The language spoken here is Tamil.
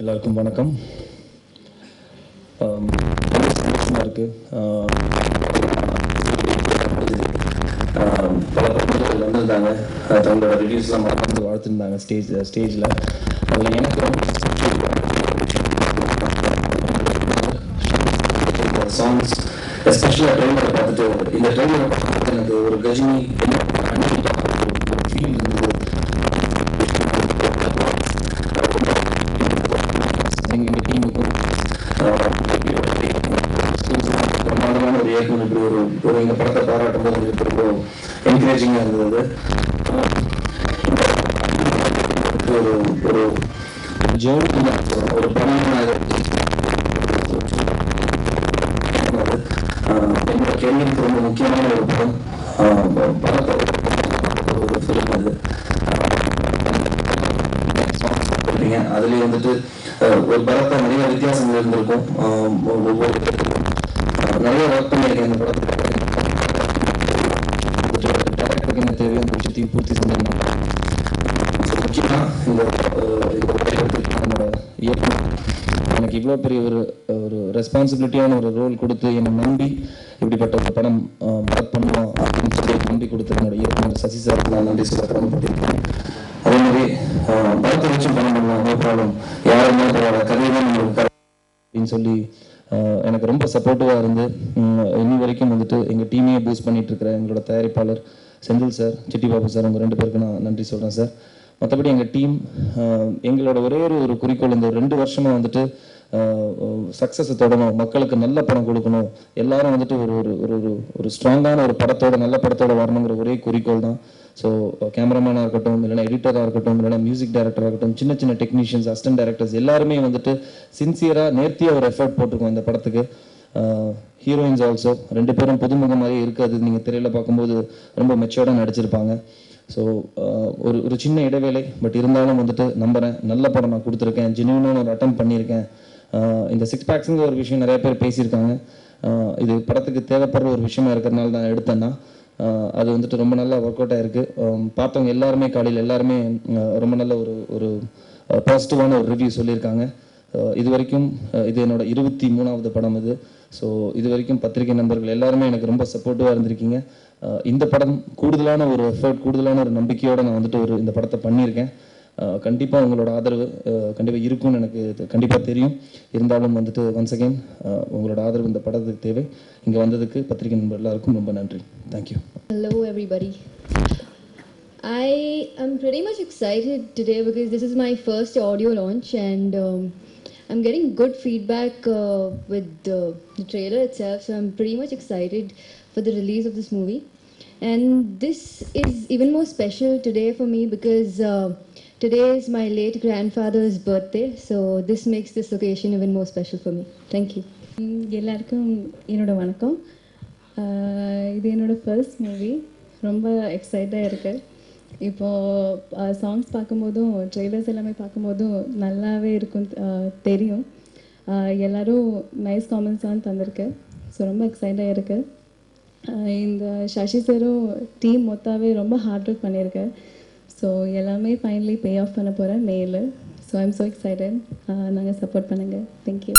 எல்லாருக்கும் வணக்கம். சந்தோஷமாக இருக்குது. பல படங்கள் வந்திருந்தாங்க, தங்களோட ரிவ்யூஸ்லாம் மறந்து வாழ்த்துருந்தாங்க ஸ்டேஜில். அதில் எனக்கு சாங்ஸ் எஸ்பெஷலாக ட்ரெயிலரை பார்த்துட்டு, இந்த ட்ரெயிலரை பார்த்துட்டு எனக்கு ஒரு கஜினி ஃபீல் இருந்தது. எங்கள் டீமுக்கும் பிரமாதமான ஒரு இயக்கம் இப்படி ஒரு எங்கள் படத்தை பாராட்டும் போது எனக்கு ரொம்ப என்கரேஜிங்காக இருந்தது. ஒரு ஒரு ஜேர்னி, ஒரு படமாக என்னோட கேரியருக்கு ரொம்ப முக்கியமான ஒரு படம். படத்தை ஒரு ஃபிலிம் அது. அதுலேயே வந்துட்டு ஒரு படத்தை நிறைய வித்தியாசங்கள் இருந்திருக்கும். ஒவ்வொரு நிறைய ஒர்க் பண்ணியிருக்கேன் இந்த படத்தை. டேரக்டருக்கு என்ன தேவையோ அந்த விஷயத்தையும் பூர்த்தி செஞ்சிருந்தாங்க. முக்கியமாக இந்த என்னோட இயக்கம் எனக்கு இவ்வளோ பெரிய ஒரு ரெஸ்பான்சிபிலிட்டியான ஒரு ரோல் கொடுத்து என்னை நம்பி இப்படிப்பட்ட ஒரு படம் ஒர்க் பண்ணுவோம் அப்படின்னு சொல்லி நம்பி கொடுத்து என்னோட இயக்குனர் சசி சார் நான் நன்றி சொல்ல கடமைப்பட்டிருக்கேன். அதே மாதிரி படத்தை வச்சு படம் பண்ணுவோம், நோ ப்ராப்ளம், யாருமே கதையை தான் அப்படின்னு சொல்லி எனக்கு ரொம்ப சப்போர்ட்டிவாக இருந்து இன்னி வரைக்கும் வந்துட்டு எங்கள் டீமையே பூஸ்ட் பண்ணிட்டு இருக்கிற எங்களோட தயாரிப்பாளர் Senthil sir, city Babu sir, உங்கள் 2 பேருக்கு நான் நன்றி சொல்கிறேன் சார். மற்றபடி எங்கள் டீம் எங்களோட ஒரே ஒரு குறிக்கோள், இந்த 2 வருஷமாக வந்துட்டு சக்ஸஸை தொடணும், மக்களுக்கு நல்ல படம் கொடுக்கணும், எல்லாரும் வந்துட்டு ஒரு ஸ்ட்ராங்கான ஒரு படத்தோட நல்ல படத்தோட வரணுங்கிற ஒரே குறிக்கோள் தான். ஸோ கேமராமேனாக இருக்கட்டும், இல்லைனா எடிட்டராக இருக்கட்டும், இல்லைனா மியூசிக் டைரக்டராக இருக்கட்டும், சின்ன சின்ன டெக்னீஷியன்ஸ், அசிஸ்டன்ட் டைரக்டர்ஸ் எல்லாருமே வந்துட்டு சின்சியராக நேர்த்தியாக ஒரு எஃபர்ட் போட்டிருக்கோம் இந்த படத்துக்கு. ஹீரோயின்ஸ் ஆல்சோ 2 பேரும் புதுமுகமாகவே இருக்காது, நீங்கள் திரையில் பார்க்கும்போது ரொம்ப மெச்சோர்டாக நடிச்சிருப்பாங்க. ஸோ ஒரு சின்ன இடைவேளை, பட் இருந்தாலும் வந்துட்டு நம்புகிறேன் நல்ல படம் நான் கொடுத்துருக்கேன், ஜென்யூனான ஒரு அட்டம் பண்ணியிருக்கேன். இந்த 6 பேக்ஸுங்கிற ஒரு விஷயம் நிறைய பேர் பேசியிருக்காங்க. இது படத்துக்கு தேவைப்படுற ஒரு விஷயமா இருக்கிறதுனால நான் எடுத்தேன்னா அது வந்துட்டு ரொம்ப நல்லா ஒர்க் அவுட் ஆகிருக்கு. பார்த்தவங்க எல்லாருமே காலையில் எல்லாருமே ரொம்ப நல்ல ஒரு பாசிட்டிவான ஒரு ரிவ்யூ சொல்லியிருக்காங்க. இது வரைக்கும் இது என்னோட 23வது படம் இது. ஸோ இது வரைக்கும் பத்திரிகை நண்பர்கள் எல்லாருமே எனக்கு ரொம்ப சப்போர்ட்டிவாக இருந்திருக்கீங்க. இந்த படம் கூடுதலான ஒரு எஃபர்ட், கூடுதலான ஒரு நம்பிக்கையோடு நான் வந்துட்டு இந்த படத்தை பண்ணியிருக்கேன். கண்டிப்பாக உங்களோட ஆதரவு கண்டிப்பாக இருக்கும்னு எனக்கு கண்டிப்பாக தெரியும். இருந்தாலும் வந்துட்டு ஒன்ஸ் அகெயின் உங்களோட ஆதரவு இந்த படத்துக்கு தேவை. இங்கே வந்ததுக்கு பத்திரிகை நண்பர் எல்லாருக்கும் ரொம்ப நன்றி. Thank you. Hello everybody. I am pretty much excited today because this is my first audio launch and I'm getting good feedback with the trailer itself, so I'm pretty much excited for the release of this movie. And this is even more special today for me because today is my late grandfather's birthday, so this makes this occasion even more special for me. Thank you. எல்லாருக்கும் என்னோட வணக்கம். இது என்னோட ஃபர்ஸ்ட் மூவி. ரொம்ப எக்ஸைட்டாக இருக்குது. இப்போது சாங்ஸ் பார்க்கும்போதும் ட்ரெய்லர்ஸ் எல்லாமே பார்க்கும்போதும் நல்லாவே இருக்கும் தெரியும். எல்லோரும் நைஸ் காமெண்ட்ஸ்லாம் தந்திருக்கு. ஸோ ரொம்ப எக்ஸைட்டாக இருக்குது. இந்த சசி சாரும் டீம் மொத்தாவே ரொம்ப ஹார்ட் ஒர்க் பண்ணியிருக்கு. ஸோ எல்லாமே ஃபைனலி பே ஆஃப் பண்ண போகிறேன் மேல. So I am so excited. நாங்கள் சப்போர்ட் பண்ணுங்கள். தேங்க்யூ.